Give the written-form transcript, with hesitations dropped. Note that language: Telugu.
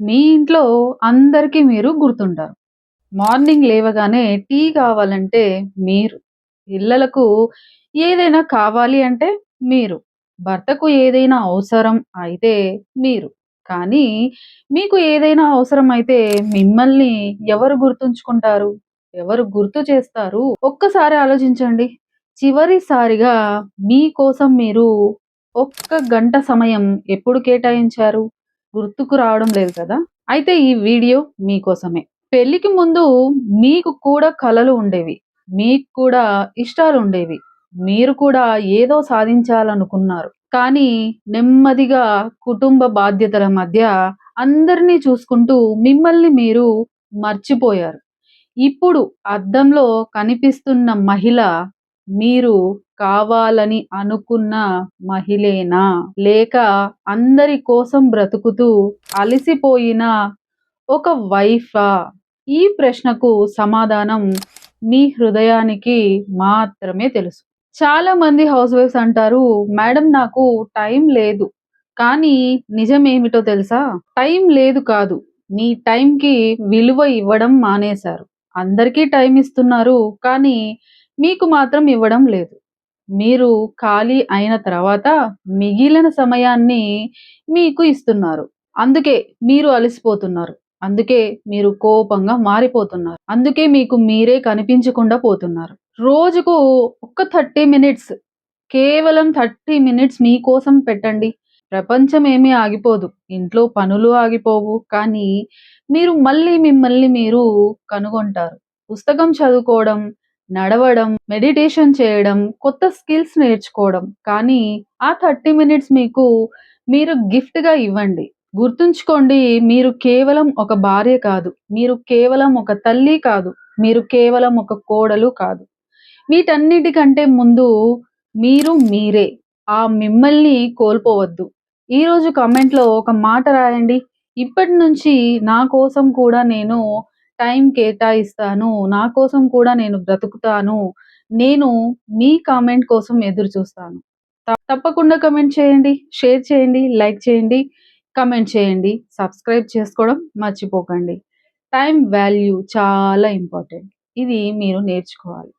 మీ ఇంట్లో అందరికీ మీరు గుర్తుంటారు. మార్నింగ్ లేవగానే టీ కావాలంటే మీరు. పిల్లలకు ఏదైనా కావాలి అంటే మీరు. భర్తకు ఏదైనా అవసరం అయితే మీరు. కానీ మీకు ఏదైనా అవసరమైతే మిమ్మల్ని ఎవరు గుర్తుంచుకుంటారు? ఎవరు గుర్తు చేస్తారు? ఒక్కసారి ఆలోచించండి. చివరిసారిగా మీకోసం మీరు ఒక్క గంట సమయం ఎప్పుడు కేటాయించారు? గుర్తుకు రావడం లేదు కదా! అయితే ఈ వీడియో మీకోసమే. పెళ్ళికి ముందు మీకు కూడా కలలు ఉండేవి. మీకు కూడా ఇష్టాలుండేవి. మీరు కూడా ఏదో సాధించాలనుకున్నారు. కానీ నెమ్మదిగా కుటుంబ బాధ్యతల మధ్య అందరిని చూసుకుంటూ మిమ్మల్ని మీరు మర్చిపోయారు. ఇప్పుడు అద్దంలో కనిపిస్తున్న మహిళ మీరు కావాలని అనుకున్న మహిళేనా? లేక అందరి కోసం బ్రతుకుతూ అలసిపోయిన ఒక వైఫా? ఈ ప్రశ్నకు సమాధానం మీ హృదయానికి మాత్రమే తెలుసు. చాలా మంది హౌస్ వైఫ్స్ అంటారు, మేడం నాకు టైం లేదు. కానీ నిజమేమిటో తెలుసా? టైం లేదు కాదు. మీ టైంకి విలువ ఇవ్వడం మానేశారు. అందరికీ టైం ఇస్తున్నారు. కానీ మీకు మాత్రం ఇవ్వడం లేదు. మీరు ఖాళీ అయిన తర్వాత మిగిలిన సమయాన్ని మీకు ఇస్తున్నారు. అందుకే మీరు అలసిపోతున్నారు. అందుకే మీరు కోపంగా మారిపోతున్నారు. అందుకే మీకు మీరే కనిపించకుండా పోతున్నారు. రోజుకు ఒక్క 30 మినిట్స్, కేవలం 30 మినిట్స్ మీకోసం పెట్టండి. ప్రపంచం ఏమీ ఆగిపోదు. ఇంట్లో పనులు ఆగిపోవు. కానీ మీరు మళ్ళీ మిమ్మల్ని మీరు కనుగొంటారు. పుస్తకం చదువుకోవడం, నడవడం, మెడిటేషన్ చేయడం, కొత్త స్కిల్స్ నేర్చుకోవడం. కానీ ఆ 30 మినిట్స్ మీకు మీరు గిఫ్ట్‌గా ఇవ్వండి. గుర్తుంచుకోండి, మీరు కేవలం ఒక భార్య కాదు. మీరు కేవలం ఒక తల్లి కాదు. మీరు కేవలం ఒక కోడలు కాదు. వీటన్నిటికంటే ముందు మీరు మీరే. ఆ మిమ్మల్ని కోల్పోవద్దు. ఈరోజు కామెంట్‌లో ఒక మాట రాయండి. ఇప్పటి నుంచి నా కోసం కూడా నేను టైం కేటాయిస్తాను. నా కోసం కూడా నేను బ్రతుకుతాను. నేను మీ కామెంట్ కోసం ఎదురు చూస్తాను. తప్పకుండా కామెంట్ చేయండి, షేర్ చేయండి, లైక్ చేయండి, కామెంట్ చేయండి. సబ్స్క్రైబ్ చేసుకోవడం మర్చిపోకండి. టైం వాల్యూ చాలా ఇంపార్టెంట్. ఇది మీరు నేర్చుకోవాలి.